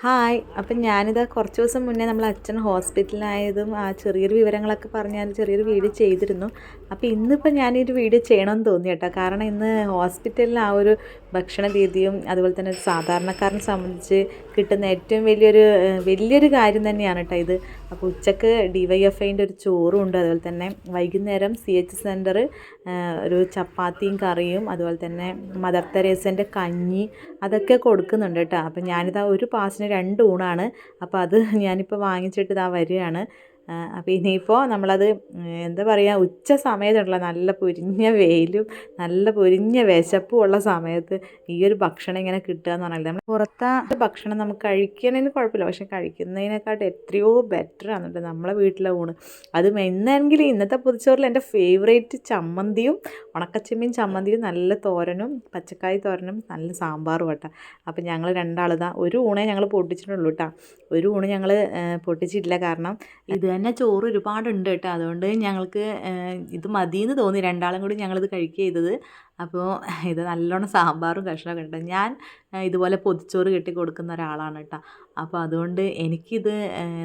Hi. അപ്പം ഞാനിത് കുറച്ച് ദിവസം മുന്നേ നമ്മളെ അച്ഛൻ ഹോസ്പിറ്റലിലായതും ആ ചെറിയൊരു വിവരങ്ങളൊക്കെ പറഞ്ഞ് ഞാൻ ചെറിയൊരു വീഡിയോ ചെയ്തിരുന്നു. അപ്പോൾ ഇന്നിപ്പോൾ ഞാനൊരു വീഡിയോ ചെയ്യണമെന്ന് തോന്നി കേട്ടോ. കാരണം ഇന്ന് ഹോസ്പിറ്റലിൽ ആ ഒരു ഭക്ഷണ രീതിയും അതുപോലെ തന്നെ ഒരു സാധാരണക്കാരനെ സംബന്ധിച്ച് കിട്ടുന്ന ഏറ്റവും വലിയൊരു കാര്യം തന്നെയാണ് കേട്ടോ ഇത്. അപ്പോൾ ഉച്ചക്ക് DYFIൻ്റെ ഒരു ചോറും ഉണ്ട്. അതുപോലെ തന്നെ വൈകുന്നേരം CH സെൻറ്റർ ഒരു ചപ്പാത്തിയും കറിയും അതുപോലെ തന്നെ മദർ തെരേസൻ്റെ കഞ്ഞി അതൊക്കെ കൊടുക്കുന്നുണ്ട് കേട്ടോ. അപ്പം ഞാനിതാ ഒരു പാസിന് 2 ഊണാണ്. അപ്പോൾ അത് ഞാനിപ്പോൾ വാങ്ങിച്ചിട്ട് ഇതാ വരികയാണ്. അപ്പോൾ ഇനിയിപ്പോൾ നമ്മളത് എന്താ പറയുക, ഉച്ച സമയത്തുള്ള നല്ല പൊരിഞ്ഞ വെയിലും നല്ല പൊരിഞ്ഞ വിശപ്പും ഉള്ള സമയത്ത് ഈ ഒരു ഭക്ഷണം ഇങ്ങനെ കിട്ടുക എന്ന് പറഞ്ഞാൽ നമ്മൾ പുറത്തെ ഭക്ഷണം നമുക്ക് കഴിക്കുന്നതിന് കുഴപ്പമില്ല, പക്ഷെ കഴിക്കുന്നതിനെക്കാട്ടും എത്രയോ ബെറ്ററാണ് കേട്ടോ നമ്മളെ വീട്ടിലെ ഊണ്. അതും എന്നെങ്കിൽ ഇന്നത്തെ പൊതിച്ചോറിൽ എൻ്റെ ഫേവറേറ്റ് ചമ്മന്തിയും ഉണക്കച്ചെമ്മീൻ ചമ്മന്തിയും നല്ല തോരനും പച്ചക്കായ് തോരനും നല്ല സാമ്പാറും കേട്ടോ. അപ്പോൾ ഞങ്ങൾ രണ്ടാളിതാ ഒരു ഊണേ ഞങ്ങൾ പൊട്ടിച്ചിട്ടുള്ളൂ കേട്ടോ. ഒരു ഊണ് ഞങ്ങൾ പൊട്ടിച്ചിട്ടില്ല, കാരണം ഇത് തന്നെ ചോറ് ഒരുപാടുണ്ട് കേട്ടോ. അതുകൊണ്ട് ഞങ്ങൾക്ക് ഇത് മതിയെന്ന് തോന്നി, രണ്ടാളും കൂടി ഞങ്ങളിത് കഴിക്കുക ചെയ്തത്. അപ്പോൾ ഇത് നല്ലോണം സാമ്പാറും കഷ്ണമൊക്കെ ഉണ്ട്. ഞാൻ ഇതുപോലെ പൊതിച്ചോറ് കെട്ടി കൊടുക്കുന്ന ഒരാളാണ് കേട്ടോ. അപ്പോൾ അതുകൊണ്ട് എനിക്കിത്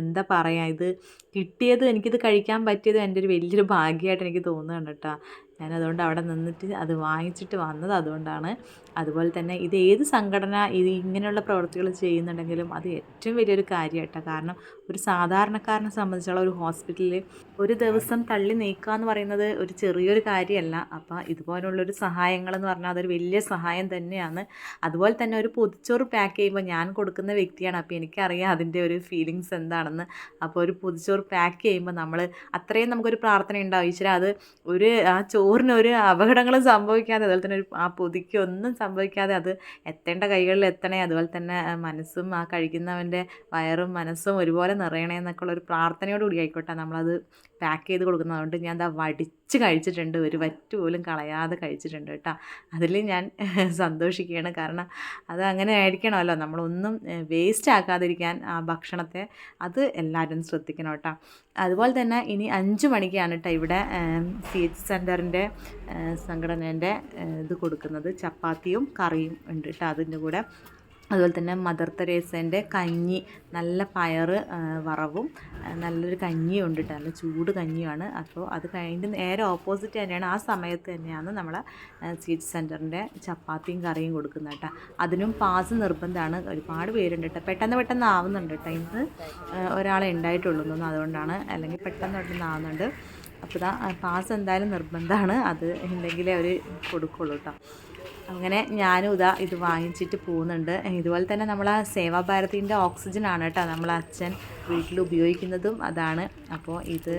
എന്താ പറയുക, ഇത് കിട്ടിയത് എനിക്കിത് കഴിക്കാൻ പറ്റിയത് എൻ്റെ ഒരു വലിയൊരു ഭാഗ്യമായിട്ട് എനിക്ക് തോന്നുകയാണ് കേട്ടോ. ഞാനതുകൊണ്ട് അവിടെ നിന്നിട്ട് അത് വാങ്ങിച്ചിട്ട് വന്നത് അതുകൊണ്ടാണ്. അതുപോലെ തന്നെ ഇത് ഏത് സംഘടന ഇങ്ങനെയുള്ള പ്രവൃത്തികൾ ചെയ്യുന്നുണ്ടെങ്കിലും അത് ഏറ്റവും വലിയൊരു കാര്യമായിട്ടാണ്. കാരണം ഒരു സാധാരണക്കാരനെ സംബന്ധിച്ചുള്ള ഒരു ഹോസ്പിറ്റലിൽ ഒരു ദിവസം തള്ളി നീക്കുക എന്ന് പറയുന്നത് ഒരു ചെറിയൊരു കാര്യമല്ല. അപ്പോൾ ഇതുപോലുള്ളൊരു സഹായങ്ങളെന്ന് പറഞ്ഞാൽ അതൊരു വലിയ സഹായം തന്നെയാണ്. അതുപോലെ തന്നെ ഒരു പൊതിച്ചോറ് പാക്ക് ചെയ്യുമ്പോൾ ഞാൻ കൊടുക്കുന്ന വ്യക്തിയാണ്. അപ്പോൾ എനിക്കറിയാം അതിൻ്റെ ഒരു ഫീലിങ്സ് എന്താണെന്ന്. അപ്പോൾ ഒരു പൊതിച്ചോറ് പാക്ക് ചെയ്യുമ്പോൾ നമ്മൾ അത്രയും നമുക്കൊരു പ്രാർത്ഥന ഉണ്ടാവും, ഈശ്വരാ അത് ആ ചോറിനൊരു അപകടങ്ങളും സംഭവിക്കാതെ, അതുപോലെ തന്നെ ആ പൊതിക്ക് ഒന്നും സംഭവിക്കാതെ അത് എത്തേണ്ട കൈകളിൽ എത്തണേ, അതുപോലെ തന്നെ മനസ്സും ആ കഴിക്കുന്നവൻ്റെ വയറും മനസ്സും ഒരുപോലെ നിറയണേ എന്നൊക്കെ ഉള്ളൊരു പ്രാർത്ഥനയോടുകൂടി ആയിക്കോട്ടെ നമ്മളത് പാക്ക് ചെയ്ത് കൊടുക്കുന്നത്. അതുകൊണ്ട് ഞാൻ എന്താ വടിച്ച് കഴിച്ചിട്ടുണ്ട്, ഒരു വറ്റ് പോലും കളയാതെ കഴിച്ചിട്ടുണ്ട് കേട്ടോ. അതിൽ ഞാൻ സന്തോഷിക്കുകയാണ്. കാരണം അത് അങ്ങനെ ആയിരിക്കണമല്ലോ, നമ്മളൊന്നും വേസ്റ്റ് ആക്കാതിരിക്കാൻ ആ ഭക്ഷണത്തെ അത് എല്ലാവരും ശ്രദ്ധിക്കണം കേട്ടോ. അതുപോലെ തന്നെ ഇനി 5 മണിക്കാണ് കേട്ടോ ഇവിടെ CH സെൻറ്ററിൻ്റെ സംഘടനേൻ്റെ ഇത് കൊടുക്കുന്നത്. ചപ്പാത്തിയും കറിയും ഉണ്ട് കേട്ടോ അതിൻ്റെ കൂടെ. അതുപോലെ തന്നെ മദർ തെരേസേൻ്റെ കഞ്ഞി, നല്ല പയർ വറവും നല്ലൊരു കഞ്ഞിയും ഉണ്ട് കേട്ടോ, നല്ല ചൂട് കഞ്ഞിയാണ്. അപ്പോൾ അത് കഴിഞ്ഞ് നേരെ ഓപ്പോസിറ്റ് തന്നെയാണ്, ആ സമയത്ത് തന്നെയാണ് നമ്മളെ CH സെൻറ്ററിൻ്റെ ചപ്പാത്തിയും കറിയും കൊടുക്കുന്നത് കേട്ടോ. അതിനും പാസ് നിർബന്ധമാണ്. ഒരുപാട് പേരുണ്ട് കേട്ടോ, പെട്ടെന്ന് ആവുന്നുണ്ട് കേട്ടോ. ഇന്ന് ഒരാളെ ഉണ്ടായിട്ടുള്ളൂ എന്നൊന്നും, അതുകൊണ്ടാണ്, അല്ലെങ്കിൽ പെട്ടെന്ന് ആവുന്നുണ്ട്. അപ്പോൾ ഇതാ പാസ് എന്തായാലും നിർബന്ധമാണ്, അത് ഉണ്ടെങ്കിലേ അവർ കൊടുക്കുള്ളൂ കേട്ടോ. അങ്ങനെ ഞാനും ഇത് വാങ്ങിച്ചിട്ട് പോകുന്നുണ്ട്. ഇതുപോലെ തന്നെ നമ്മളെ സേവാഭാരതിൻ്റെ ഓക്സിജനാണ് കേട്ടോ നമ്മളെ അച്ഛൻ വീട്ടിൽ ഉപയോഗിക്കുന്നതും അതാണ്. അപ്പോൾ ഇത്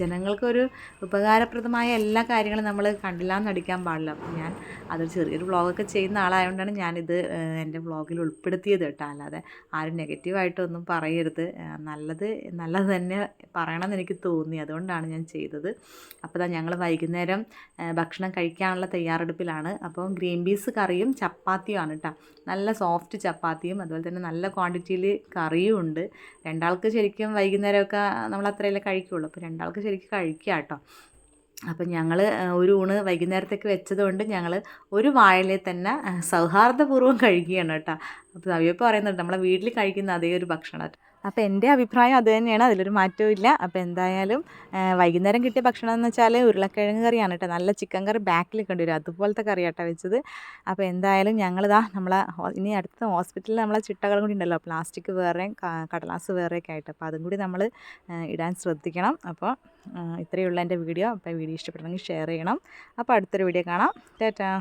ജനങ്ങൾക്കൊരു ഉപകാരപ്രദമായ എല്ലാ കാര്യങ്ങളും നമ്മൾ കണ്ടില്ല എന്നടിക്കാൻ പാടില്ല. അപ്പോൾ ഞാൻ അതൊരു ചെറിയൊരു വ്ളോഗൊക്കെ ചെയ്യുന്ന ആളായതുകൊണ്ടാണ് ഞാനിത് എൻ്റെ വ്ളോഗിൽ ഉൾപ്പെടുത്തിയത് കേട്ടോ. അല്ലാതെ ആരും നെഗറ്റീവായിട്ടൊന്നും പറയരുത്, നല്ലത് തന്നെ പറയണമെന്ന് എനിക്ക് തോന്നി, അതുകൊണ്ടാണ് ഞാൻ ചെയ്തത്. അപ്പോൾ ഞങ്ങൾ വൈകുന്നേരം ഭക്ഷണം കഴിക്കാനുള്ള തയ്യാറെടുപ്പിലാണ്. അപ്പോൾ ഗ്രീൻ പീസ് കറിയും ചപ്പാത്തിയുമാണ് കേട്ടോ. നല്ല സോഫ്റ്റ് ചപ്പാത്തിയും അതുപോലെ തന്നെ നല്ല ക്വാണ്ടിറ്റിയിൽ കറിയും ഉണ്ട്. രണ്ടാൾക്ക് ശരിക്കും വൈകുന്നേരമൊക്കെ നമ്മൾ അത്രയല്ലേ കഴിക്കുകയുള്ളൂ, അപ്പോൾ രണ്ടാൾക്ക് ശരിക്കും കഴിക്കുക കേട്ടോ. അപ്പം ഞങ്ങൾ ഒരു ഊണ് വൈകുന്നേരത്തേക്ക് വെച്ചതുകൊണ്ട് ഞങ്ങൾ ഒരു വാഴയിലെ തന്നെ സൗഹാർദ്ദപൂർവ്വം കഴിക്കുകയാണ് കേട്ടോ. അപ്പോൾ അവയപ്പോൾ പറയുന്നുണ്ട് നമ്മളെ വീട്ടിൽ കഴിക്കുന്ന അതേ ഒരു ഭക്ഷണം. അപ്പോൾ എൻ്റെ അഭിപ്രായം അത് തന്നെയാണ്, അതിലൊരു മാറ്റവും ഇല്ല. അപ്പോൾ എന്തായാലും വൈകുന്നേരം കിട്ടിയ ഭക്ഷണം എന്ന് വെച്ചാൽ ഉരുളക്കിഴങ്ങ് കറിയാണ് കേട്ടോ. നല്ല ചിക്കൻ കറി ബാക്കിൽ കൊണ്ടുവരും, അതുപോലത്തെ കറിയാട്ടോ വെച്ചത്. അപ്പോൾ എന്തായാലും ഞങ്ങളിതാ ഇനി അടുത്ത ഹോസ്പിറ്റലിൽ നമ്മളെ ചിട്ടകളും കൂടി ഉണ്ടല്ലോ, പ്ലാസ്റ്റിക് വേറെയും കടലാസ് വേറെയൊക്കെ ആയിട്ട്, അപ്പോൾ അതും കൂടി നമ്മൾ ഇടാൻ ശ്രദ്ധിക്കണം. അപ്പോൾ ഇത്രയുള്ള എൻ്റെ വീഡിയോ. അപ്പോൾ വീഡിയോ ഇഷ്ടപ്പെട്ടെങ്കിൽ ഷെയർ ചെയ്യണം. അപ്പോൾ അടുത്തൊരു വീഡിയോ കാണാം. ടാറ്റാ.